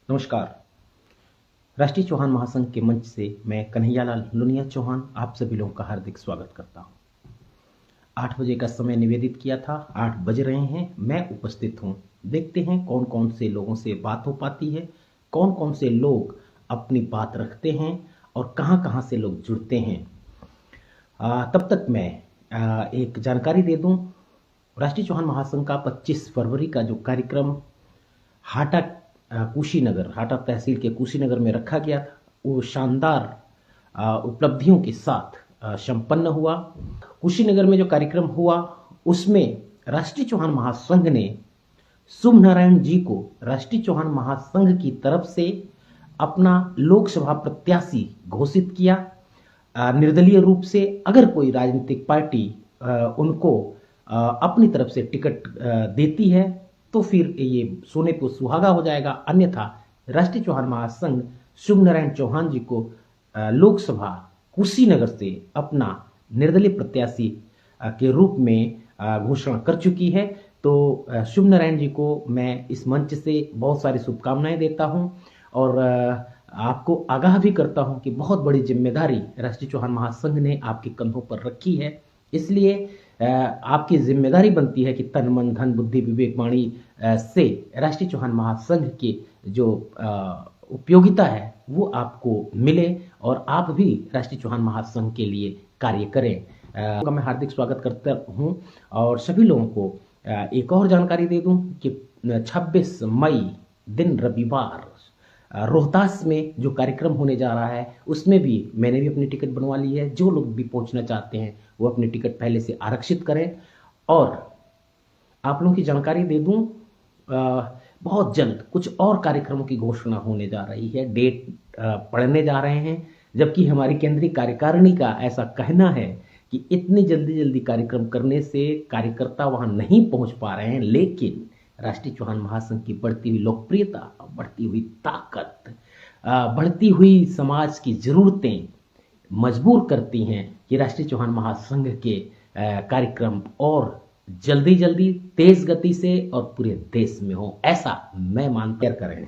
नमस्कार। राष्ट्रीय चौहान महासंघ के मंच से मैं कन्हैयालाल लुनिया चौहान आप सभी लोगों का हार्दिक स्वागत करता हूं। 8 बजे का समय निवेदित किया था, 8 बज रहे हैं, मैं उपस्थित हूं। देखते हैं कौन कौन से लोगों से बात हो पाती है, कौन कौन से लोग अपनी बात रखते हैं और कहां कहां से लोग जुड़ते हैं। तब तक मैं एक जानकारी दे दूं। राष्ट्रीय चौहान महासंघ का 25 फरवरी का जो कार्यक्रम हाटा कुशीनगर, हाटा तहसील के कुशीनगर में रखा गया था, वो शानदार उपलब्धियों के साथ संपन्न हुआ। कुशीनगर में जो कार्यक्रम हुआ उसमें राष्ट्रीय चौहान महासंघ ने शुभ नारायण जी को राष्ट्रीय चौहान महासंघ की तरफ से अपना लोकसभा प्रत्याशी घोषित किया। निर्दलीय रूप से अगर कोई राजनीतिक पार्टी उनको अपनी तरफ से टिकट देती है तो फिर ये सोने पे सुहागा हो जाएगा, अन्यथा राष्ट्रीय चौहान महासंघ शुभ नारायण चौहान जी को लोकसभा कुशीनगर से अपना निर्दलीय प्रत्याशी के रूप में घोषणा कर चुकी है। तो शुभ नारायण जी को मैं इस मंच से बहुत सारी शुभकामनाएं देता हूं और आपको आगाह भी करता हूं कि बहुत बड़ी जिम्मेदारी राष्ट्रीय चौहान महासंघ ने आपके कंधों पर रखी है। इसलिए आपकी जिम्मेदारी बनती है कि तन मन धन बुद्धि विवेक वाणी से राष्ट्रीय चौहान महासंघ की जो उपयोगिता है वो आपको मिले और आप भी राष्ट्रीय चौहान महासंघ के लिए कार्य करें। का मैं हार्दिक स्वागत करता हूं और सभी लोगों को एक और जानकारी दे दूं कि 26 मई दिन रविवार रोहतास में जो कार्यक्रम होने जा रहा है उसमें भी मैंने भी अपनी टिकट बनवा ली है। जो लोग भी पहुंचना चाहते हैं वो अपनी टिकट पहले से आरक्षित करें। और आप लोगों की जानकारी दे दूं, बहुत जल्द कुछ और कार्यक्रमों की घोषणा होने जा रही है, डेट पड़ने जा रहे हैं। जबकि हमारी केंद्रीय कार्यकारिणी का ऐसा कहना है कि इतनी जल्दी जल्दी कार्यक्रम करने से कार्यकर्ता वहां नहीं पहुंच पा रहे हैं, लेकिन राष्ट्रीय चौहान महासंघ की बढ़ती हुई लोकप्रियता, बढ़ती हुई ताकत, बढ़ती हुई समाज की जरूरतें मजबूर करती हैं कि राष्ट्रीय चौहान महासंघ के कार्यक्रम और जल्दी जल्दी तेज गति से और पूरे देश में हो, ऐसा मैं मानता करें।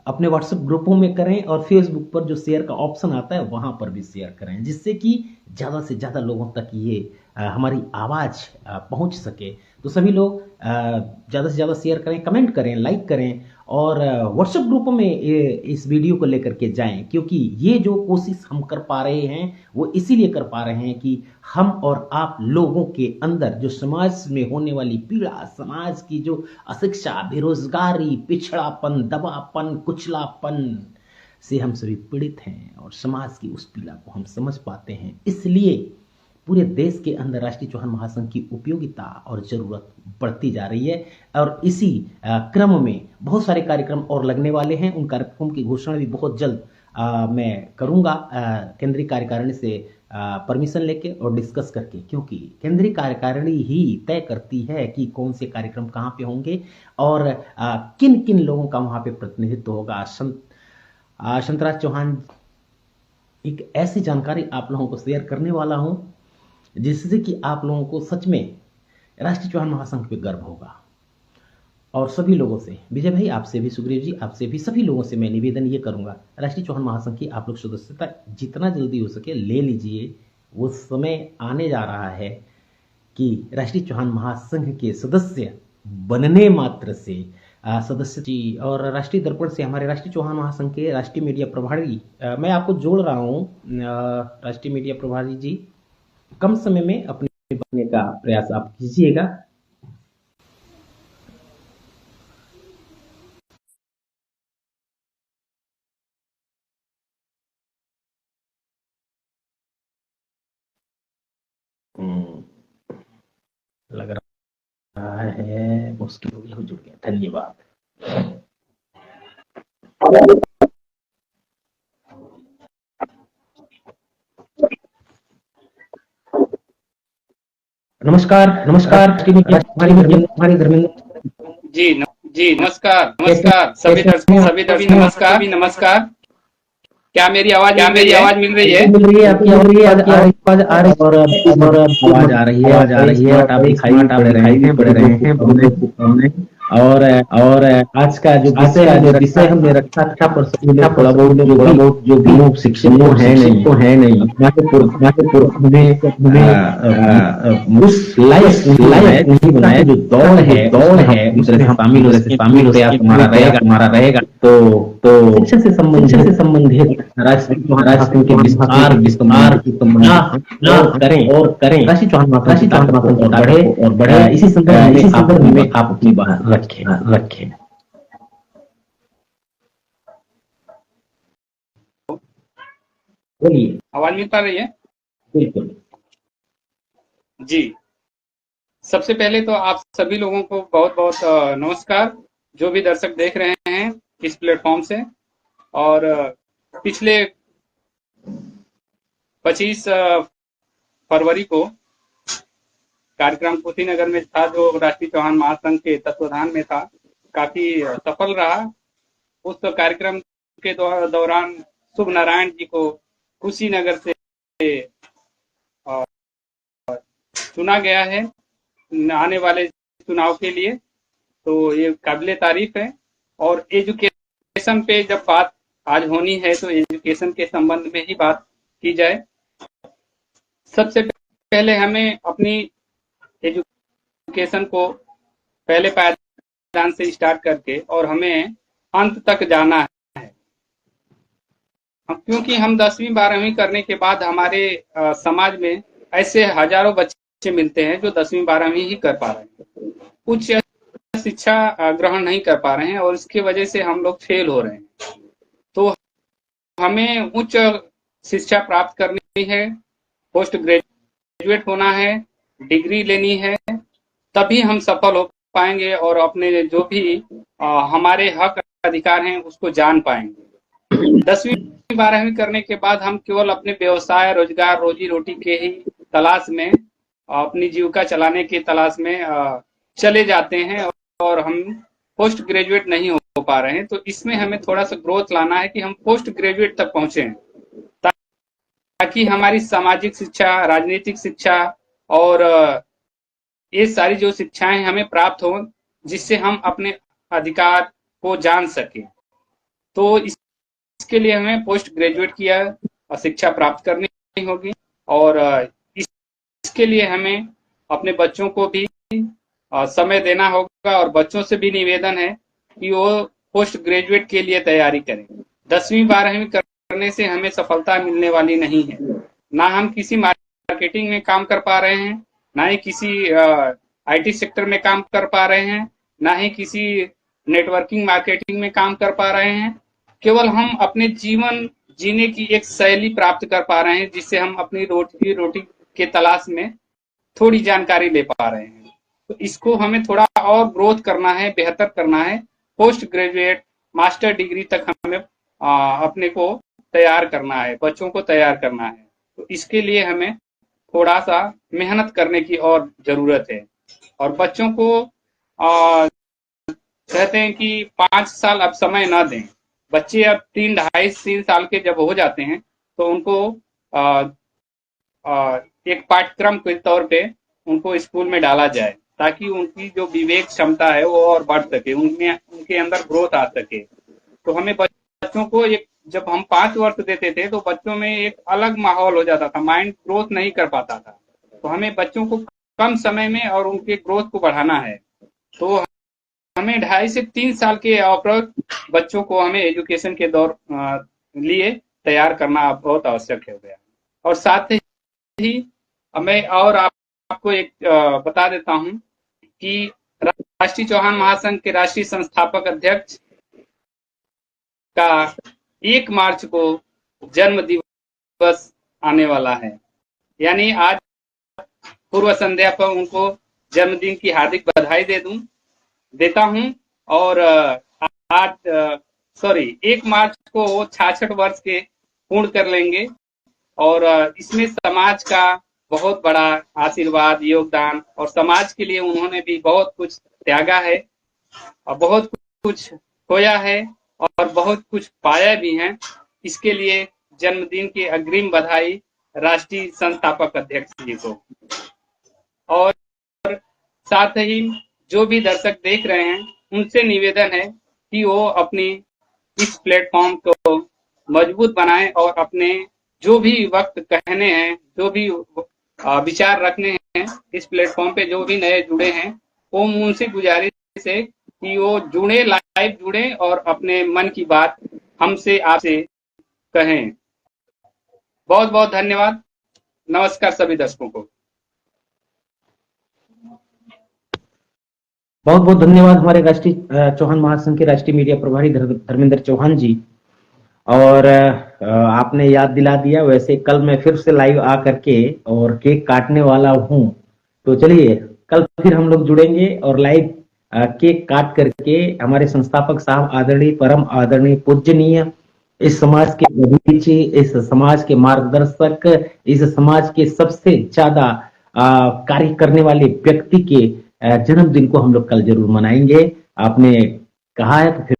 अपने व्हाट्सएप ग्रुपों में करें और फेसबुक पर जो शेयर का ऑप्शन आता है वहां पर भी शेयर करें, जिससे कि ज़्यादा से ज़्यादा लोगों तक ये हमारी आवाज़ पहुंच सके। तो सभी लोग ज़्यादा से ज़्यादा शेयर करें, कमेंट करें, लाइक करें और व्हाट्सएप ग्रुपों में इस वीडियो को लेकर के जाएं, क्योंकि ये जो कोशिश हम कर पा रहे हैं वो इसीलिए कर पा रहे हैं कि हम और आप लोगों के अंदर जो समाज में होने वाली पीड़ा, समाज की जो अशिक्षा, बेरोजगारी, पिछड़ापन, दबापन, कुचलापन से हम सभी पीड़ित हैं और समाज की उस पीड़ा को हम समझ पाते हैं। इसलिए पूरे देश के अंदर राष्ट्रीय चौहान महासंघ की उपयोगिता और जरूरत बढ़ती जा रही है और इसी क्रम में बहुत सारे कार्यक्रम और लगने वाले हैं। उन कार्यक्रमों की घोषणा भी बहुत जल्द मैं करूंगा केंद्रीय कार्यकारिणी से परमिशन लेके और डिस्कस करके, क्योंकि केंद्रीय कार्यकारिणी ही तय करती है कि कौन से कार्यक्रम कहाँ पे होंगे और किन किन लोगों का वहाँ पे प्रतिनिधित्व होगा। संतराज चौहान एक ऐसी जानकारी आप लोगों को शेयर करने वाला हूं जिससे कि आप लोगों को सच में राष्ट्रीय चौहान महासंघ पे गर्व होगा। और सभी लोगों से, विजय भाई आपसे भी, सुग्रीव जी आपसे भी, सभी लोगों से मैं निवेदन ये करूंगा, राष्ट्रीय चौहान महासंघ की आप लोग सदस्यता जितना जल्दी हो सके ले लीजिए। वो समय आने जा रहा है कि राष्ट्रीय चौहान महासंघ के सदस्य बनने मात्र से सदस्य जी और राष्ट्रीय दर्पण से हमारे राष्ट्रीय चौहान महासंघ के राष्ट्रीय मीडिया प्रभारी मैं आपको जोड़ रहा हूँ। राष्ट्रीय मीडिया प्रभारी जी, कम समय में अपने बनने का प्रयास आप कीजिएगा। लग रहा है मुश्किल हो गया, जुड़ गया। धन्यवाद। नमस्कार नमस्कार हमारे धर्मेंद्र जी जी नमस्कार नमस्कार सभी सभी नमस्कार नमस्कार। क्या मेरी आवाज मिल रही है? मिल रही है, आपकी आवाज आ रही और आवाज आ रही है, आ रही है। आप दिखाई पड़ रहे हैं, बढ़ रहे हैं, और आज का जो विषय हमने रखा था पर थोड़ा बहुत जो भी शिक्षक तो है नहीं हमारे पुरख में उस लायक नहीं बनाया जो दौड़ है उसमें शामिल प्रयास हमारा रहेगा तो शिक्षा से संबंधित राष्ट्र के विस्तार की और करें राशि चौहान और बढ़े इसी संदर्भ में आप अपनी बात रखें। बोलिए। आवाज मिल पा रही है? बिल्कुल जी। सबसे पहले तो आप सभी लोगों को बहुत बहुत नमस्कार, जो भी दर्शक देख रहे हैं इस प्लेटफॉर्म से। और पिछले 25 फरवरी को कार्यक्रम कुशीनगर में था, जो राष्ट्रीय चौहान महासंघ के तत्वाधान में था, काफी सफल रहा। उस कार्यक्रम के दौरान शुभ नारायण जी को कुशीनगर से चुना गया है आने वाले चुनाव के लिए, तो ये काबिले तारीफ है। और एजुकेशन पे जब बात आज होनी है तो एजुकेशन के संबंध में ही बात की जाए। सबसे पहले हमें अपनी एजुकेशन को पहले पायदान से स्टार्ट करके और हमें अंत तक जाना है, क्योंकि हम 10वीं 12वीं करने के बाद हमारे समाज में ऐसे हजारों बच्चे मिलते हैं जो 10वीं 12वीं ही कर पा रहे हैं, उच्च शिक्षा ग्रहण नहीं कर पा रहे हैं और इसकी वजह से हम लोग फेल हो रहे हैं। तो हमें उच्च शिक्षा प्राप्त करनी है, पोस्ट ग्रेजुएट होना है, डिग्री लेनी है, तभी हम सफल हो पाएंगे और अपने जो भी हमारे हक अधिकार हैं उसको जान पाएंगे। 10वीं 12वीं करने के बाद हम केवल अपने व्यवसाय, रोजगार, रोजी रोटी के ही तलाश में, अपनी जीविका चलाने की तलाश में चले जाते हैं और हम पोस्ट ग्रेजुएट नहीं हो पा रहे हैं। तो इसमें हमें थोड़ा सा ग्रोथ लाना है कि हम पोस्ट ग्रेजुएट तक पहुंचे, ताकि हमारी सामाजिक शिक्षा, राजनीतिक शिक्षा और ये सारी जो शिक्षाएं हमें प्राप्त हो, जिससे हम अपने अधिकार को जान सके। तो इसके लिए हमें पोस्ट ग्रेजुएट की शिक्षा प्राप्त करनी होगी और इसके लिए हमें अपने बच्चों को भी समय देना होगा और बच्चों से भी निवेदन है कि वो पोस्ट ग्रेजुएट के लिए तैयारी करें। 10वीं 12वीं करने से हमें सफलता मिलने वाली नहीं है। ना हम किसी मार्केटिंग में काम कर पा रहे हैं, ना ही किसी आईटी सेक्टर में काम कर पा रहे हैं, ना ही किसी नेटवर्किंग मार्केटिंग में काम कर पा रहे हैं। केवल हम अपने जीवन जीने की एक शैली प्राप्त कर पा रहे हैं, जिससे हम अपनी रोटी के तलाश में थोड़ी जानकारी ले पा रहे हैं। तो इसको हमें थोड़ा और ग्रोथ करना है, बेहतर करना है। पोस्ट ग्रेजुएट, मास्टर डिग्री तक हमें अपने को तैयार करना है, बच्चों को तैयार करना है। तो इसके लिए हमें थोड़ा सा मेहनत करने की और जरूरत है। और बच्चों को कहते हैं कि 5 साल अब समय ना दें। बच्चे अब 3 साल के जब हो जाते हैं तो उनको एक पाठ्यक्रम के तौर पे उनको स्कूल में डाला जाए, ताकि उनकी जो विवेक क्षमता है वो और बढ़ सके, उनके अंदर ग्रोथ आ सके। तो हमें बच्चों को जब हम 5 वर्ष देते थे तो बच्चों में एक अलग माहौल हो जाता था, माइंड ग्रोथ नहीं कर पाता था। तो हमें बच्चों को कम समय में और उनके ग्रोथ को बढ़ाना है। तो हमें 2.5 से 3 साल के बच्चों को हमें एजुकेशन के दौर लिए तैयार करना बहुत आवश्यक हो गया। और साथ ही मैं और आपको एक बता देता हूं कि राष्ट्रीय चौहान महासंघ के राष्ट्रीय संस्थापक अध्यक्ष का 1 मार्च को जन्म दिवस आने वाला है। यानी आज पूर्व संध्या पर उनको जन्मदिन की हार्दिक बधाई देता हूं। और आज 1 मार्च को वो 66 वर्ष के पूर्ण कर लेंगे और इसमें समाज का बहुत बड़ा आशीर्वाद, योगदान, और समाज के लिए उन्होंने भी बहुत कुछ त्यागा है और बहुत कुछ खोया है और बहुत कुछ पाया भी है। इसके लिए जन्मदिन की अग्रिम बधाई राष्ट्रीय संस्थापक अध्यक्ष जी को। और साथ ही जो भी दर्शक देख रहे हैं उनसे निवेदन है कि वो अपनी इस प्लेटफॉर्म को मजबूत बनाएं और अपने जो भी वक्त कहने हैं, जो भी विचार रखने हैं इस प्लेटफॉर्म पे, जो भी नए जुड़े हैं, वो उनसे गुजारिश है कि वो जुड़े, लाइव जुड़े और अपने मन की बात हमसे, आपसे कहें। बहुत बहुत धन्यवाद। नमस्कार सभी दर्शकों को। बहुत बहुत धन्यवाद हमारे राष्ट्रीय चौहान महासंघ के राष्ट्रीय मीडिया प्रभारी धर्मेंद्र चौहान जी। और आपने याद दिला दिया, वैसे कल मैं फिर से लाइव आ करके और केक काटने वाला हूं, तो चलिए कल फिर हम लोग जुड़ेंगे और लाइव केक काट करके हमारे संस्थापक साहब आदरणीय, परम आदरणीय, पूजनीय, इस समाज के दधीचि, इस समाज के मार्गदर्शक, इस समाज के सबसे ज्यादा कार्य करने वाले व्यक्ति के जन्मदिन को हम लोग कल जरूर मनाएंगे। आपने कहा है तो फिर